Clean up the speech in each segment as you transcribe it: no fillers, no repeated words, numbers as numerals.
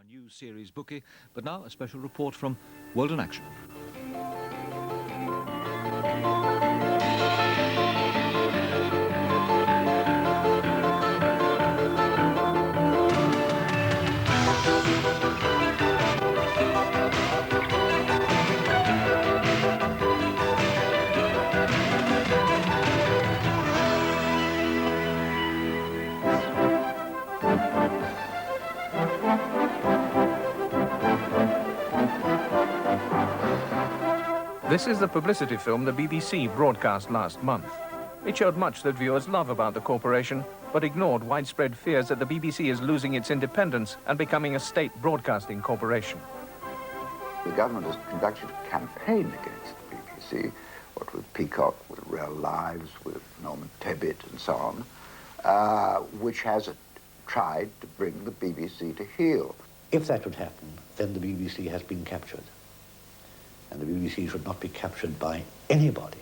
our new series Bookie, but now a special report from World in Action. This is the publicity film the BBC broadcast last month. It showed much that viewers love about the corporation, but ignored widespread fears that the BBC is losing its independence and becoming a state broadcasting corporation. The government has conducted a campaign against the BBC, what with Peacock, with Real Lives, with Norman Tebbit and so on, which has tried to bring the BBC to heel. If that would happen, then the BBC has been captured. And the BBC should not be captured by anybody,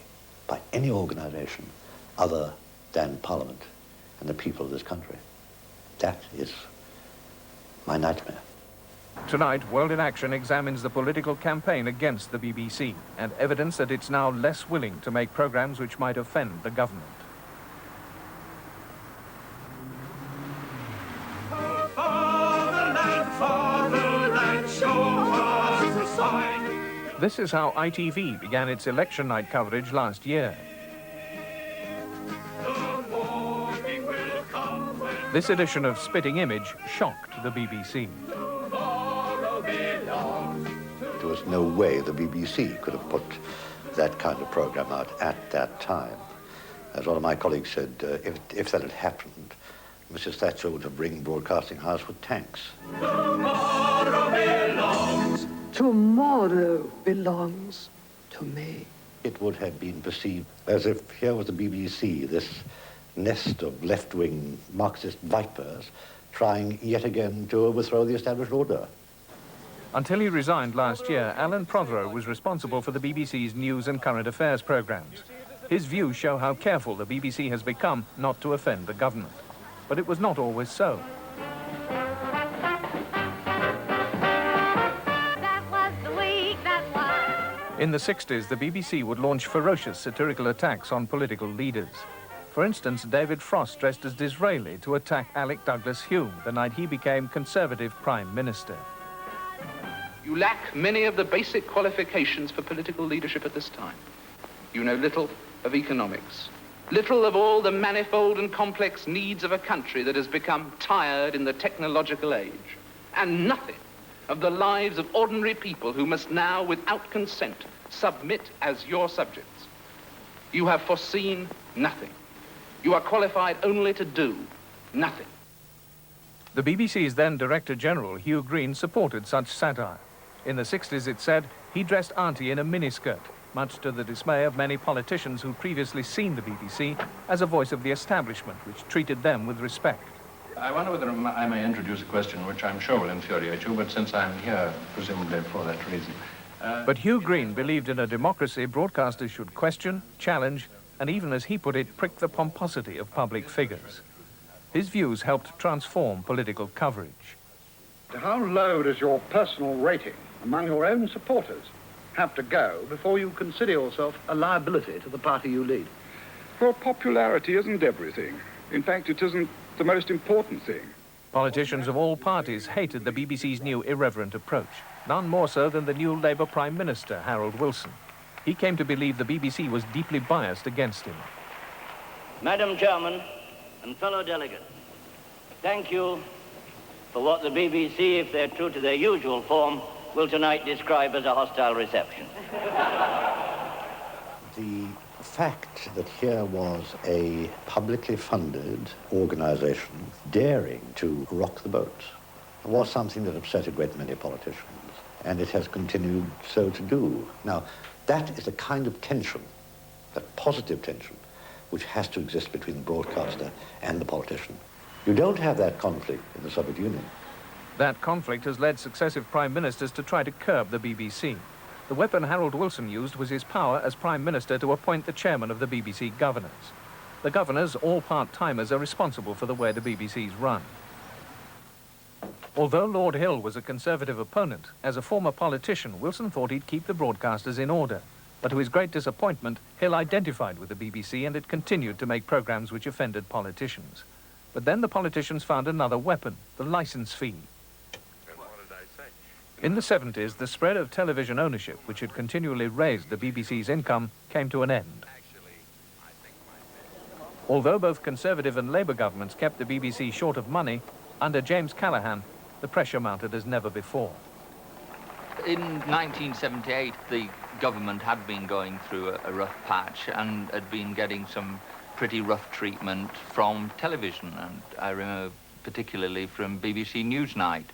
by any organisation, other than Parliament and the people of this country. That is my nightmare. Tonight, World in Action examines the political campaign against the BBC and evidence that it's now less willing to make programmes which might offend the government. This is how ITV began its election night coverage last year. This edition of Spitting Image shocked the BBC. There was no way the BBC could have put that kind of programme out at that time. As one of my colleagues said, if that had happened, Mrs. Thatcher would have ringed Broadcasting House with tanks. Tomorrow belongs to me. It would have been perceived as if here was the BBC, this nest of left-wing Marxist vipers, trying yet again to overthrow the established order. Until he resigned last year, Alan Prothero was responsible for the BBC's news and current affairs programmes. His views show how careful the BBC has become not to offend the government. But it was not always so. In the 60s, the BBC would launch ferocious satirical attacks on political leaders. For instance, David Frost dressed as Disraeli to attack Alec Douglas Hume the night he became Conservative Prime Minister. You lack many of the basic qualifications for political leadership at this time. You know little of economics, little of all the manifold and complex needs of a country that has become tired in the technological age, and nothing of the lives of ordinary people who must now, without consent, submit as your subjects. You have foreseen nothing. You are qualified only to do nothing. The BBC's then Director General, Hugh Green, supported such satire. In the 60s, it said, he dressed Auntie in a miniskirt, much to the dismay of many politicians who'd previously seen the BBC as a voice of the establishment, which treated them with respect. I wonder whether I may introduce a question which I'm sure will infuriate you, but since I'm here, presumably for that reason. But Hugh Green believed in a democracy broadcasters should question, challenge, and even, as he put it, prick the pomposity of public figures. His views helped transform political coverage. How low does your personal rating among your own supporters have to go before you consider yourself a liability to the party you lead? Well, popularity isn't everything. In fact, it isn't the most important thing. Politicians of all parties hated the BBC's new irreverent approach, none more so than the new Labour Prime Minister, Harold Wilson. He came to believe the BBC was deeply biased against him. Madam Chairman and fellow delegates, thank you for what the BBC, if they're true to their usual form, will tonight describe as a hostile reception. The fact that here was a publicly funded organisation daring to rock the boat was something that upset a great many politicians, and it has continued so to do. Now, that is the kind of tension, that positive tension, which has to exist between the broadcaster and the politician. You don't have that conflict in the Soviet Union. That conflict has led successive prime ministers to try to curb the BBC. The weapon Harold Wilson used was his power as Prime Minister to appoint the chairman of the BBC governors. The governors, all part-timers, are responsible for the way the BBC's run. Although Lord Hill was a Conservative opponent, as a former politician, Wilson thought he'd keep the broadcasters in order. But to his great disappointment, Hill identified with the BBC and it continued to make programmes which offended politicians. But then the politicians found another weapon, the licence fee. In the 70s, the spread of television ownership, which had continually raised the BBC's income, came to an end. Although both Conservative and Labour governments kept the BBC short of money, under James Callaghan, the pressure mounted as never before. In 1978, the government had been going through a rough patch and had been getting some pretty rough treatment from television, and I remember particularly from BBC Newsnight.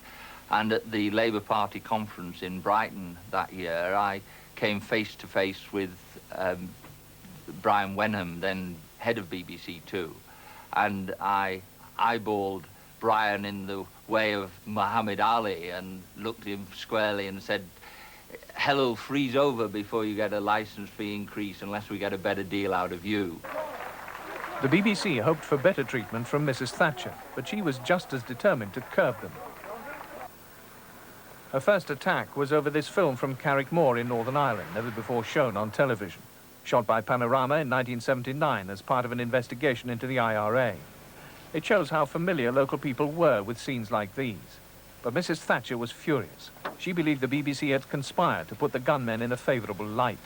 And at the Labour Party conference in Brighton that year, I came face to face with Brian Wenham, then head of BBC Two, and I eyeballed Brian in the way of Muhammad Ali and looked at him squarely and said, "Hell will freeze over before you get a licence fee increase unless we get a better deal out of you." The BBC hoped for better treatment from Mrs. Thatcher, but she was just as determined to curb them. Her first attack was over this film from Carrickmore in Northern Ireland, never before shown on television, shot by Panorama in 1979 as part of an investigation into the IRA. It shows how familiar local people were with scenes like these. But Mrs. Thatcher was furious. She believed the BBC had conspired to put the gunmen in a favourable light.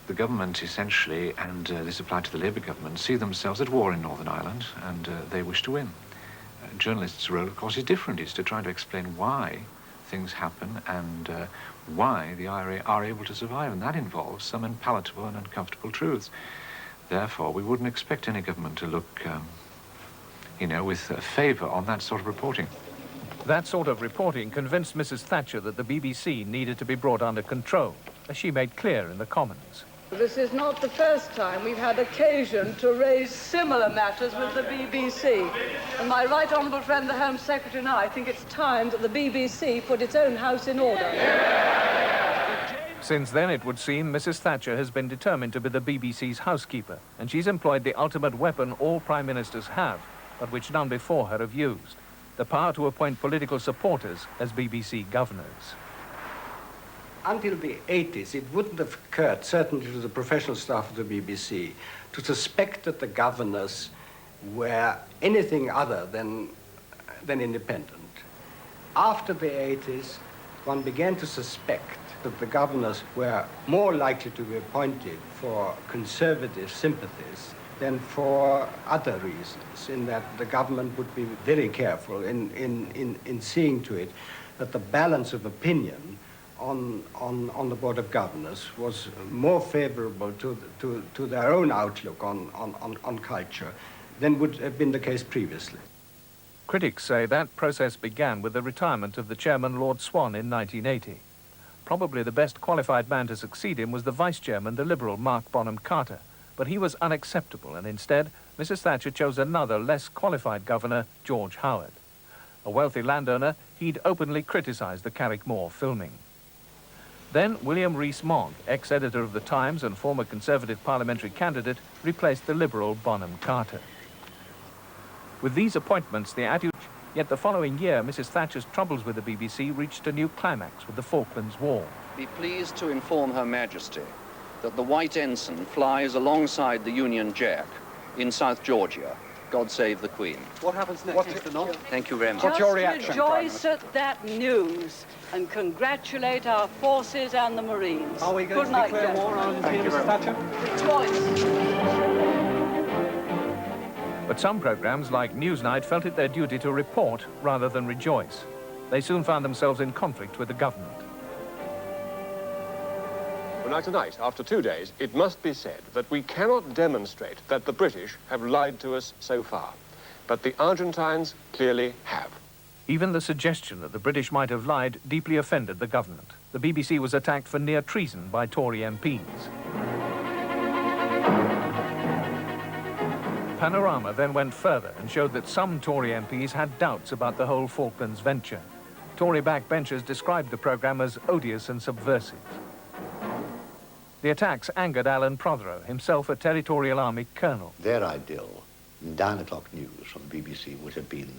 The government essentially, and this applied to the Labour government, see themselves at war in Northern Ireland, and they wish to win. Journalists' role, of course, is different. It's to try to explain why things happen and why the IRA are able to survive, and that involves some unpalatable and uncomfortable truths. Therefore, we wouldn't expect any government to look, with favour on that sort of reporting. That sort of reporting convinced Mrs. Thatcher that the BBC needed to be brought under control, as she made clear in the Commons. This is not the first time we've had occasion to raise similar matters with the BBC. And my right honourable friend, the Home Secretary, and I think it's time that the BBC put its own house in order. Since then, it would seem Mrs. Thatcher has been determined to be the BBC's housekeeper, and she's employed the ultimate weapon all prime ministers have, but which none before her have used: the power to appoint political supporters as BBC governors. Until the 80s, it wouldn't have occurred, certainly to the professional staff of the BBC, to suspect that the governors were anything other than independent. After the 80s, one began to suspect that the governors were more likely to be appointed for conservative sympathies than for other reasons, in that the government would be very careful in seeing to it that the balance of opinion on the Board of Governors was more favourable to their own outlook on culture than would have been the case previously. Critics say that process began with the retirement of the chairman, Lord Swan, in 1980. Probably the best qualified man to succeed him was the vice-chairman, the Liberal Mark Bonham Carter, but he was unacceptable, and instead Mrs. Thatcher chose another, less qualified governor, George Howard. A wealthy landowner, he'd openly criticised the Carrickmore filming. Then William Rees-Mogg, ex-editor of The Times and former Conservative parliamentary candidate, replaced the Liberal Bonham Carter. With these appointments, the attitude... Yet the following year, Mrs. Thatcher's troubles with the BBC reached a new climax with the Falklands War. Be pleased to inform Her Majesty that the White Ensign flies alongside the Union Jack in South Georgia. God save the Queen. What happens next, Mr. Knott? Thank you very much. What's your reaction, rejoice at that news and congratulate our forces and the Marines. Are we going to declare war on Mrs. Thatcher? Rejoice. But some programmes, like Newsnight, felt it their duty to report rather than rejoice. They soon found themselves in conflict with the government. Well, now tonight, after 2 days, it must be said that we cannot demonstrate that the British have lied to us so far. But the Argentines clearly have. Even the suggestion that the British might have lied deeply offended the government. The BBC was attacked for near treason by Tory MPs. Panorama then went further and showed that some Tory MPs had doubts about the whole Falklands venture. Tory backbenchers described the programme as odious and subversive. The attacks angered Alan Prothero, himself a Territorial Army colonel. Their ideal in 9 o'clock news from the BBC would have been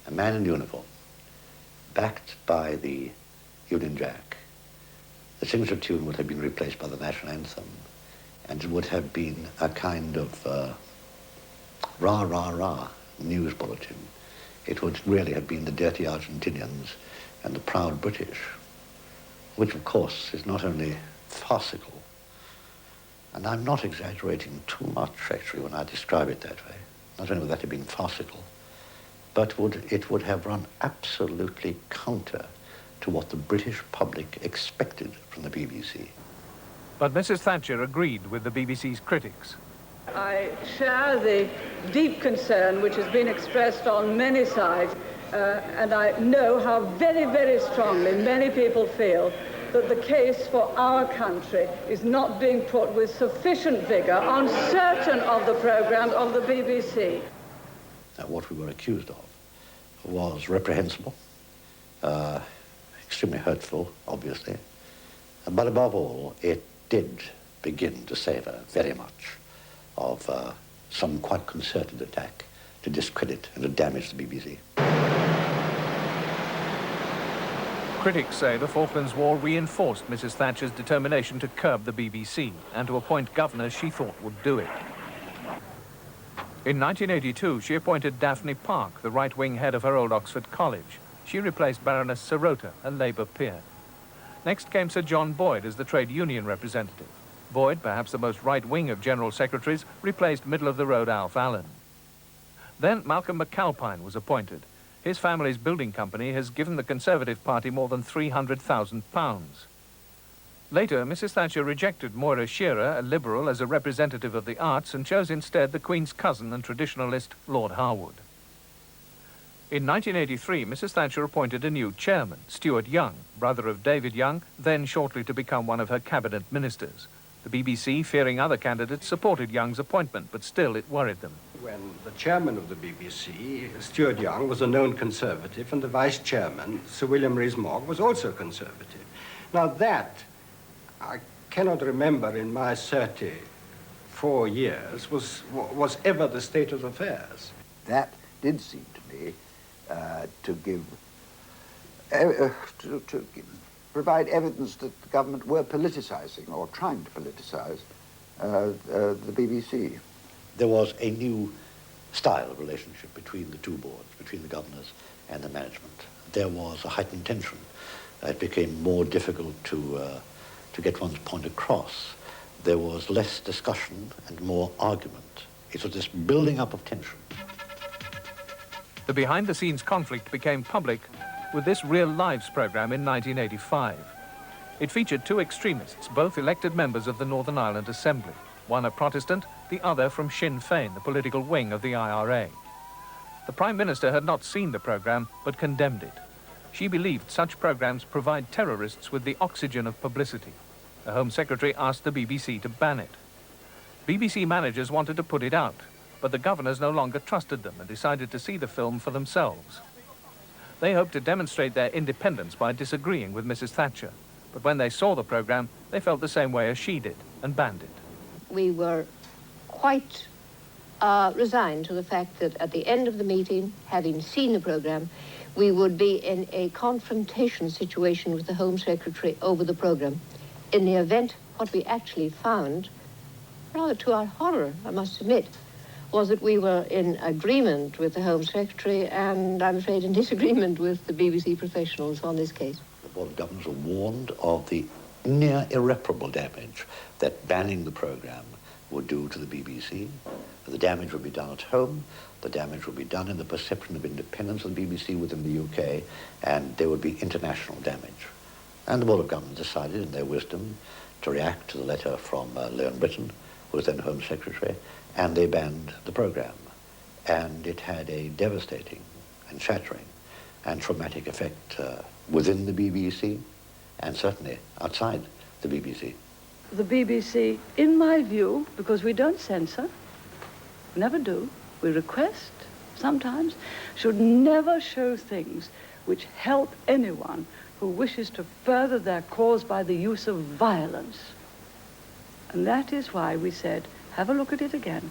a man in uniform backed by the Union Jack, the signature tune would have been replaced by the national anthem, and it would have been a kind of rah, rah, rah news bulletin. It would really have been the dirty Argentinians and the proud British, which of course is not only farcical, and I'm not exaggerating too much actually when I describe it that way, not only would that have been farcical, but it would have run absolutely counter to what the British public expected from the BBC. But Mrs. Thatcher agreed with the BBC's critics. I share the deep concern which has been expressed on many sides, and I know how very, very strongly many people feel that the case for our country is not being put with sufficient vigour on certain of the programmes of the BBC. What we were accused of was reprehensible, extremely hurtful, obviously, but above all, it did begin to savour very much of some quite concerted attack to discredit and to damage the BBC. Critics say the Falklands War reinforced Mrs. Thatcher's determination to curb the BBC and to appoint governors she thought would do it. In 1982, she appointed Daphne Park, the right-wing head of her old Oxford College. She replaced Baroness Sirota, a Labour peer. Next came Sir John Boyd as the trade union representative. Boyd, perhaps the most right-wing of general secretaries, replaced middle-of-the-road Alf Allen. Then Malcolm McAlpine was appointed. His family's building company has given the Conservative Party more than £300,000. Later, Mrs. Thatcher rejected Moira Shearer, a Liberal, as a representative of the arts and chose instead the Queen's cousin and traditionalist, Lord Harwood. In 1983, Mrs. Thatcher appointed a new chairman, Stuart Young, brother of David Young, then shortly to become one of her cabinet ministers. The BBC, fearing other candidates, supported Young's appointment, but still it worried them. When the chairman of the BBC, Stuart Young, was a known Conservative, and the vice chairman, Sir William Rees-Mogg, was also Conservative. Now that, I cannot remember in my 34 years, was ever the state of affairs. That did seem to me to provide evidence that the government were politicising or trying to politicise the BBC. There was a new style of relationship between the two boards, between the governors and the management. There was a heightened tension. It became more difficult to get one's point across. There was less discussion and more argument. It was this building up of tension. The behind-the-scenes conflict became public with this Real Lives programme in 1985. It featured two extremists, both elected members of the Northern Ireland Assembly, one a Protestant, the other from Sinn Féin, the political wing of the IRA. The Prime Minister had not seen the programme, but condemned it. She believed such programmes provide terrorists with the oxygen of publicity. The Home Secretary asked the BBC to ban it. BBC managers wanted to put it out, but the governors no longer trusted them and decided to see the film for themselves. They hoped to demonstrate their independence by disagreeing with Mrs. Thatcher, but when they saw the programme, they felt the same way as she did and banned it. We were quite resigned to the fact that at the end of the meeting, having seen the programme, we would be in a confrontation situation with the Home Secretary over the programme. In the event, what we actually found, rather to our horror, I must admit, was that we were in agreement with the Home Secretary and, I'm afraid, in disagreement with the BBC professionals on this case. The Board of Governors were warned of the near irreparable damage that banning the programme would do to the BBC. The damage would be done at home, the damage would be done in the perception of independence of the BBC within the UK, and there would be international damage. And the Board of Governors decided, in their wisdom, to react to the letter from Leon Britton, who was then Home Secretary, and they banned the programme. And it had a devastating and shattering and traumatic effect within the BBC and certainly outside the BBC. The BBC, in my view, because we don't censor, never do, we request sometimes, should never show things which help anyone who wishes to further their cause by the use of violence. And that is why we said, have a look at it again.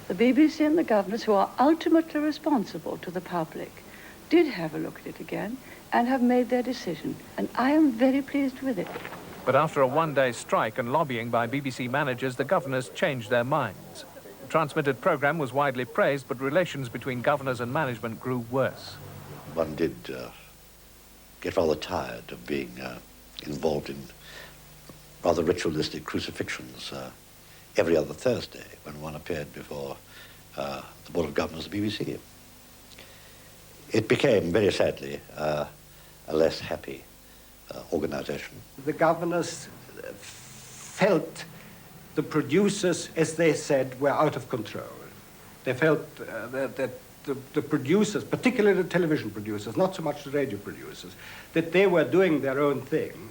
The BBC and the governors, who are ultimately responsible to the public, did have a look at it again, and have made their decision, and I am very pleased with it. But after a one-day strike and lobbying by BBC managers, the governors changed their minds. The transmitted programme was widely praised, but relations between governors and management grew worse. One did get rather tired of being involved in rather ritualistic crucifixions every other Thursday when one appeared before the Board of Governors of the BBC. It became, very sadly, a less happy organisation. The governors felt the producers, as they said, were out of control. They felt that the producers, particularly the television producers, not so much the radio producers, that they were doing their own thing,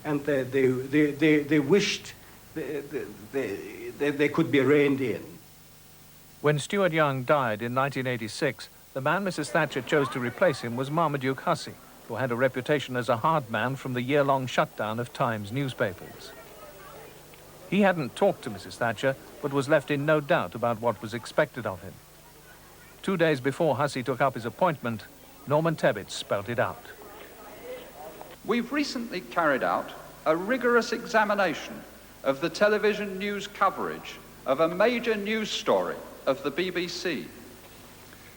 and they wished they could be reined in. When Stuart Young died in 1986, the man Mrs. Thatcher chose to replace him was Marmaduke Hussey, who had a reputation as a hard man from the year-long shutdown of Times newspapers. He hadn't talked to Mrs. Thatcher, but was left in no doubt about what was expected of him. 2 days before Hussey took up his appointment, Norman Tebbit spelt it out. We've recently carried out a rigorous examination of the television news coverage of a major news story of the BBC.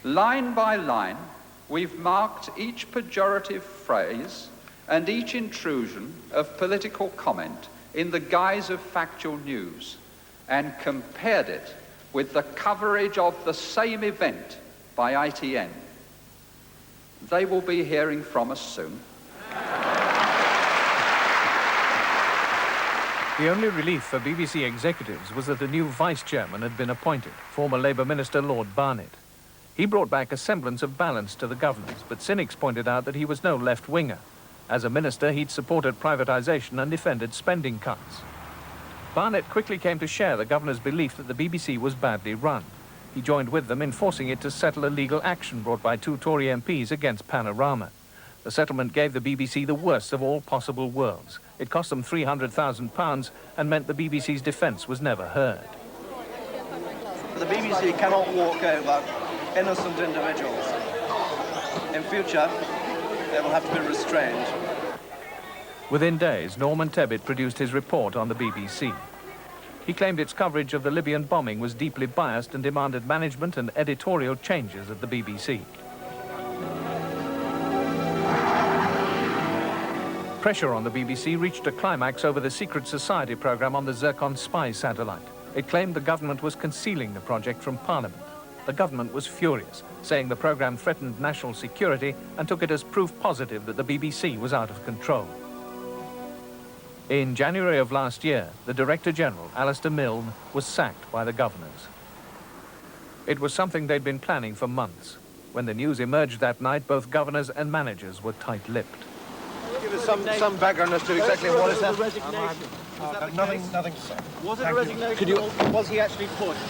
Line by line, we've marked each pejorative phrase and each intrusion of political comment in the guise of factual news and compared it with the coverage of the same event by ITN. They will be hearing from us soon. The only relief for BBC executives was that a new vice-chairman had been appointed, former Labour Minister Lord Barnett. He brought back a semblance of balance to the governors, but cynics pointed out that he was no left-winger. As a minister, he'd supported privatisation and defended spending cuts. Barnett quickly came to share the governor's belief that the BBC was badly run. He joined with them in forcing it to settle a legal action brought by 2 Tory MPs against Panorama. The settlement gave the BBC the worst of all possible worlds. It cost them £300,000 and meant the BBC's defence was never heard. The BBC cannot walk over innocent individuals. In future, they will have to be restrained. Within days, Norman Tebbit produced his report on the BBC. He claimed its coverage of the Libyan bombing was deeply biased and demanded management and editorial changes at the BBC. Pressure on the BBC reached a climax over the secret society programme on the Zircon spy satellite. It claimed the government was concealing the project from Parliament. The government was furious, saying the programme threatened national security and took it as proof positive that the BBC was out of control. In January of last year, the Director General, Alistair Milne, was sacked by the governors. It was something they'd been planning for months. When the news emerged that night, both governors and managers were tight-lipped. Give us some background as to exactly what is that. Nothing to say. Was it a resignation? Was he actually pushed?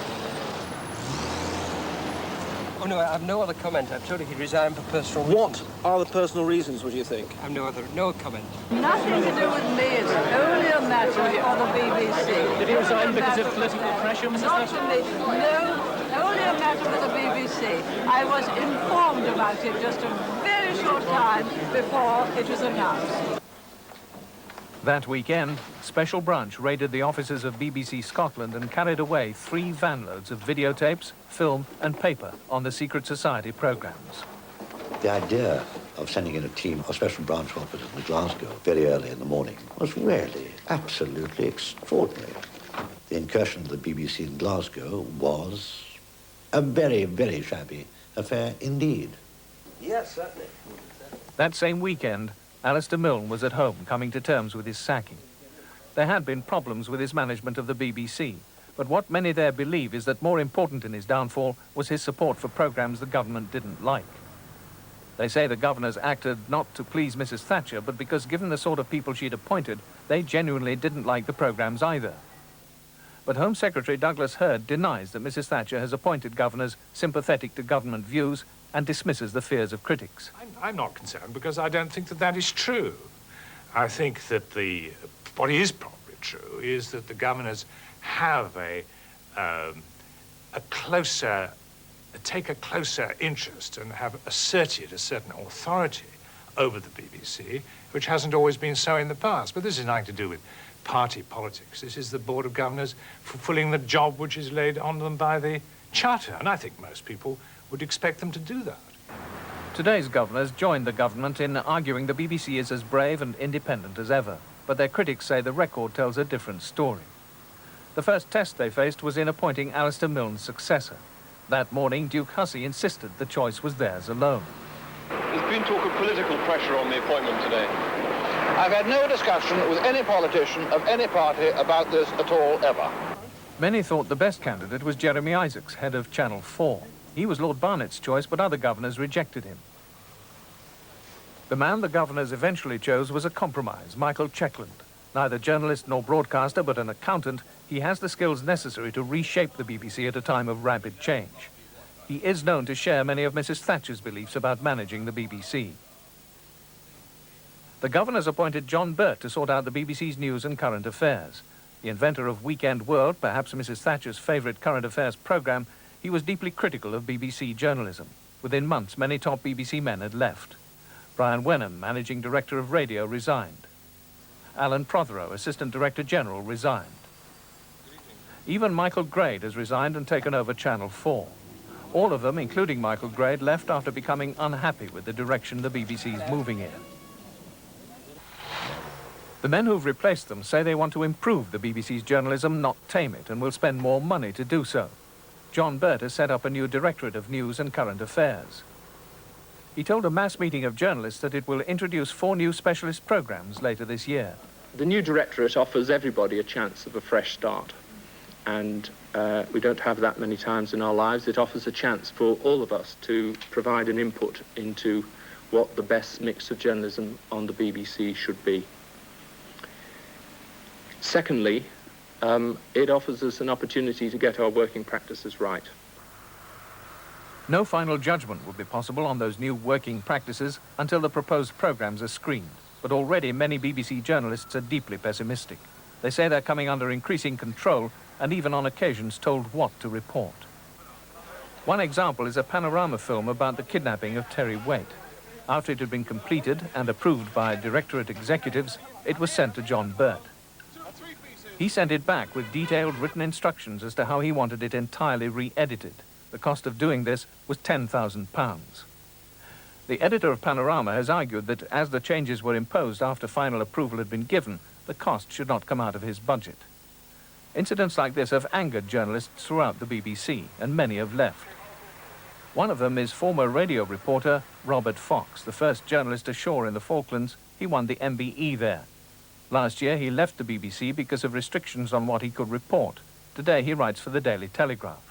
Oh no, I have no other comment. I'm told he resigned for personal reasons. What are the personal reasons, would you think? I have no comment. Nothing to do with me. It's only a matter for the BBC. Did he resign because of political pressure, Mrs. Not Thatcher? for me. No, only a matter for the BBC. I was informed about it just a very short time before it was announced. That weekend, Special Branch raided the offices of BBC Scotland and carried away 3 vanloads of videotapes, film and paper on the secret society programmes. The idea of sending in a team of Special Branch officers in Glasgow very early in the morning was really absolutely extraordinary. The incursion of the BBC in Glasgow was a very, very shabby affair indeed. Yes, certainly. That same weekend, Alistair Milne was at home, coming to terms with his sacking. There had been problems with his management of the BBC, but what many there believe is that more important in his downfall was his support for programmes the government didn't like. They say the governors acted not to please Mrs. Thatcher, but because given the sort of people she'd appointed, they genuinely didn't like the programmes either. But Home Secretary Douglas Hurd denies that Mrs. Thatcher has appointed governors sympathetic to government views and dismisses the fears of critics. I'm not concerned because I don't think that that is true. I think that what is probably true is that the governors have take a closer interest and have asserted a certain authority over the BBC, which hasn't always been so in the past. But this is nothing to do with party politics. This is the Board of Governors fulfilling the job which is laid on them by the Charter, and I think most people would expect them to do that. Today's governors joined the government in arguing the BBC is as brave and independent as ever, but their critics say the record tells a different story. The first test they faced was in appointing Alistair Milne's successor. That morning, Duke Hussey insisted the choice was theirs alone. There's been talk of political pressure on the appointment today. I've had no discussion with any politician of any party about this at all, ever. Many thought the best candidate was Jeremy Isaacs, head of Channel 4. He was Lord Barnett's choice, but other governors rejected him. The man the governors eventually chose was a compromise, Michael Checkland. Neither journalist nor broadcaster, but an accountant, he has the skills necessary to reshape the BBC at a time of rapid change. He is known to share many of Mrs. Thatcher's beliefs about managing the BBC. The governors appointed John Birt to sort out the BBC's news and current affairs. The inventor of Weekend World, perhaps Mrs. Thatcher's favourite current affairs programme, he was deeply critical of BBC journalism. Within months, many top BBC men had left. Brian Wenham, managing director of radio, resigned. Alan Prothero, assistant director general, resigned. Even Michael Grade has resigned and taken over Channel 4. All of them, including Michael Grade, left after becoming unhappy with the direction the BBC is moving in. The men who've replaced them say they want to improve the BBC's journalism, not tame it, and will spend more money to do so. John Birt has set up a new Directorate of News and Current Affairs. He told a mass meeting of journalists that it will introduce 4 new specialist programmes later this year. The new Directorate offers everybody a chance of a fresh start, and we don't have that many times in our lives. It offers a chance for all of us to provide an input into what the best mix of journalism on the BBC should be. Secondly, it offers us an opportunity to get our working practices right. No final judgment would be possible on those new working practices until the proposed programmes are screened. But already many BBC journalists are deeply pessimistic. They say they're coming under increasing control and even on occasions told what to report. One example is a panorama film about the kidnapping of Terry Waite. After it had been completed and approved by Directorate executives, it was sent to John Birt. He sent it back with detailed written instructions as to how he wanted it entirely re-edited. The cost of doing this was £10,000. The editor of Panorama has argued that as the changes were imposed after final approval had been given, the cost should not come out of his budget. Incidents like this have angered journalists throughout the BBC, and many have left. One of them is former radio reporter Robert Fox, the first journalist ashore in the Falklands. He won the MBE there. Last year he left the BBC because of restrictions on what he could report. Today he writes for the Daily Telegraph.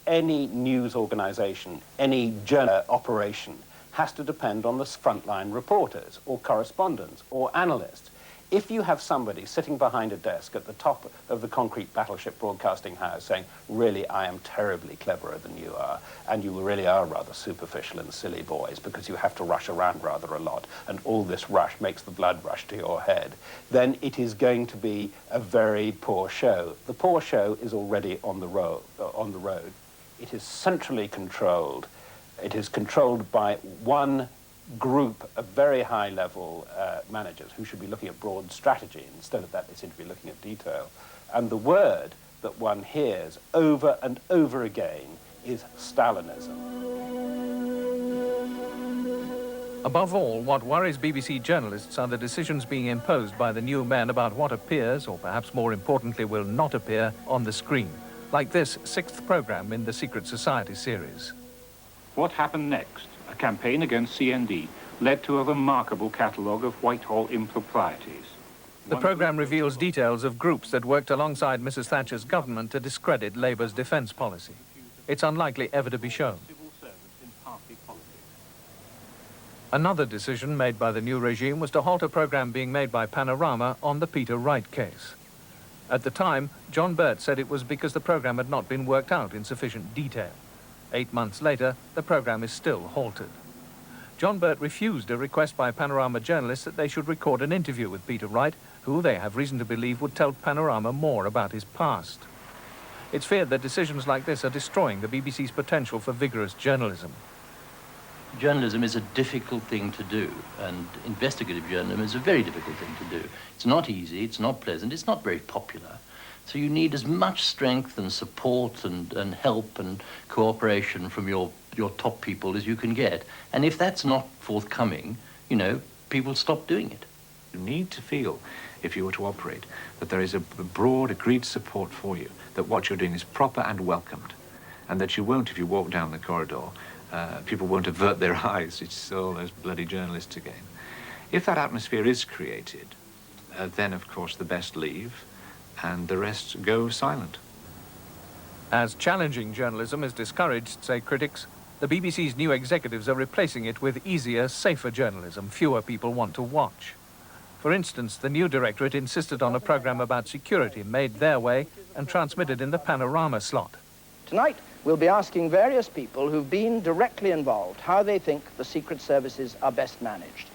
Any news organisation, any journal operation has to depend on the frontline reporters or correspondents or analysts. If you have somebody sitting behind a desk at the top of the concrete battleship broadcasting house saying, really, I am terribly cleverer than you are, and you really are rather superficial and silly boys because you have to rush around rather a lot, and all this rush makes the blood rush to your head, then it is going to be a very poor show. The poor show is already on the road. It is centrally controlled. It is controlled by one group of very high-level managers who should be looking at broad strategy. Instead of that, they seem to be looking at detail. And the word that one hears over and over again is Stalinism. Above all, what worries BBC journalists are the decisions being imposed by the new men about what appears, or perhaps more importantly will not appear, on the screen, like this 6th programme in the Secret Society series. What happened next? A campaign against CND led to a remarkable catalogue of Whitehall improprieties. The programme reveals details of groups that worked alongside Mrs. Thatcher's government to discredit Labour's defence policy. It's unlikely ever to be shown. Another decision made by the new regime was to halt a programme being made by Panorama on the Peter Wright case. At the time, John Birt said it was because the programme had not been worked out in sufficient detail. 8 months later, the programme is still halted. John Birt refused a request by Panorama journalists that they should record an interview with Peter Wright, who they have reason to believe would tell Panorama more about his past. It's feared that decisions like this are destroying the BBC's potential for vigorous journalism. Journalism is a difficult thing to do, and investigative journalism is a very difficult thing to do. It's not easy, it's not pleasant, it's not very popular. So you need as much strength and support and help and cooperation from your top people as you can get. And if that's not forthcoming, you know, people stop doing it. You need to feel, if you were to operate, that there is a broad, agreed support for you, that what you're doing is proper and welcomed, and that you won't, if you walk down the corridor, people won't avert their eyes. It's all those bloody journalists again. If that atmosphere is created, then, of course, the best leave, and the rest go silent. As challenging journalism is discouraged, say critics, the BBC's new executives are replacing it with easier, safer journalism fewer people want to watch. For instance, the new directorate insisted on a programme about security made their way and transmitted in the panorama slot. Tonight, we'll be asking various people who've been directly involved how they think the secret services are best managed.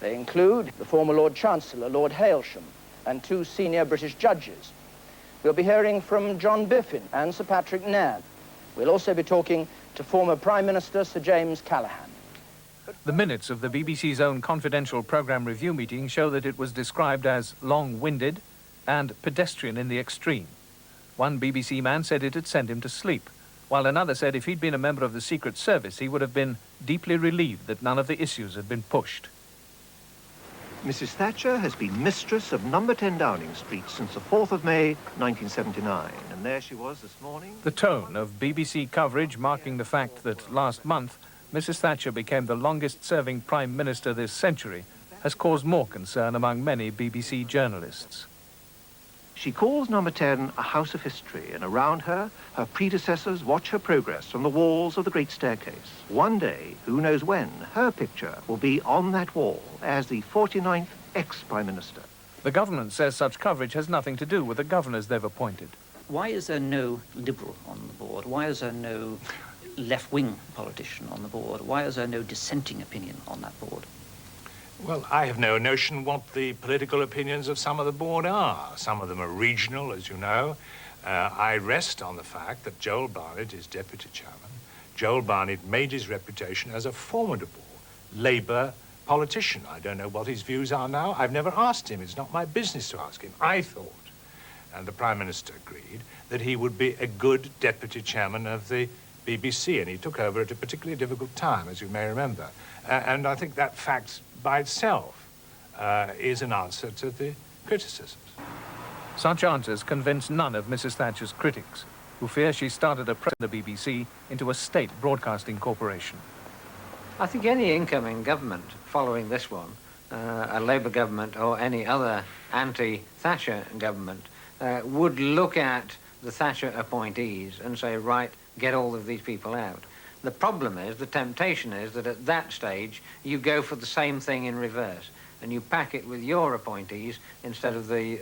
They include the former Lord Chancellor, Lord Hailsham, and 2 senior British judges. We'll be hearing from John Biffin and Sir Patrick Nairn. We'll also be talking to former Prime Minister Sir James Callaghan. The minutes of the BBC's own confidential programme review meeting show that it was described as long-winded and pedestrian in the extreme. One BBC man said it had sent him to sleep, while another said if he'd been a member of the Secret Service, he would have been deeply relieved that none of the issues had been pushed. Mrs. Thatcher has been mistress of number 10 Downing Street since the 4th of May, 1979, and there she was this morning. The tone of BBC coverage marking the fact that last month Mrs. Thatcher became the longest-serving Prime Minister this century has caused more concern among many BBC journalists. She calls number 10 a house of history, and around her, her predecessors watch her progress from the walls of the Great Staircase. One day, who knows when, her picture will be on that wall as the 49th ex-Prime Minister. The government says such coverage has nothing to do with the governors they've appointed. Why is there no Liberal on the board? Why is there no left-wing politician on the board? Why is there no dissenting opinion on that board? Well, I have no notion what the political opinions of some of the board are. Some of them are regional, as you know. I rest on the fact that Joel Barnett is deputy chairman. Joel Barnett made his reputation as a formidable Labour politician. I don't know what his views are now. I've never asked him. It's not my business to ask him. I thought, and the Prime Minister agreed, that he would be a good deputy chairman of the BBC, and he took over at a particularly difficult time, as you may remember. And I think that fact by itself is an answer to the criticisms. Such answers convince none of Mrs. Thatcher's critics, who fear she started a press in the BBC into a state broadcasting corporation. I think any incoming government following this one, a Labour government or any other anti-Thatcher government, would look at the Thatcher appointees and say, right, get all of these people out. The problem is, the temptation is that at that stage you go for the same thing in reverse and you pack it with your appointees instead of the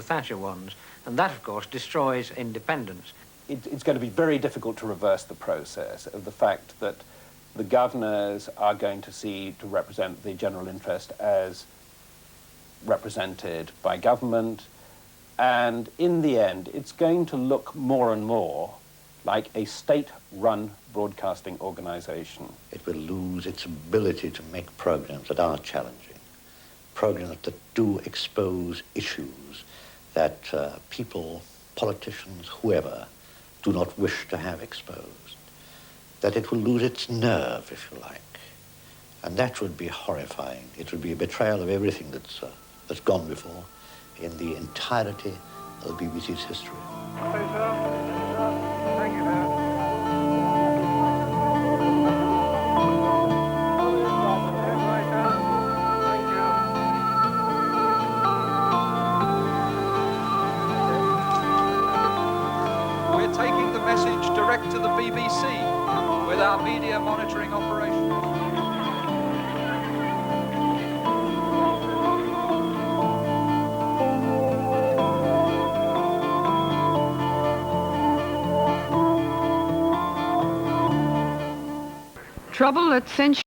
Thatcher ones. And that, of course, destroys independence. It's going to be very difficult to reverse the process of the fact that the governors are going to see to represent the general interest as represented by government. And in the end, it's going to look more and more like a state-run broadcasting organisation. It will lose its ability to make programs that are challenging, programs that do expose issues that people, politicians, whoever, do not wish to have exposed. That it will lose its nerve, if you like. And that would be horrifying. It would be a betrayal of everything that's gone before in the entirety of the BBC's history. We're taking the message direct to the BBC with our media monitoring operation. Trouble at censorship.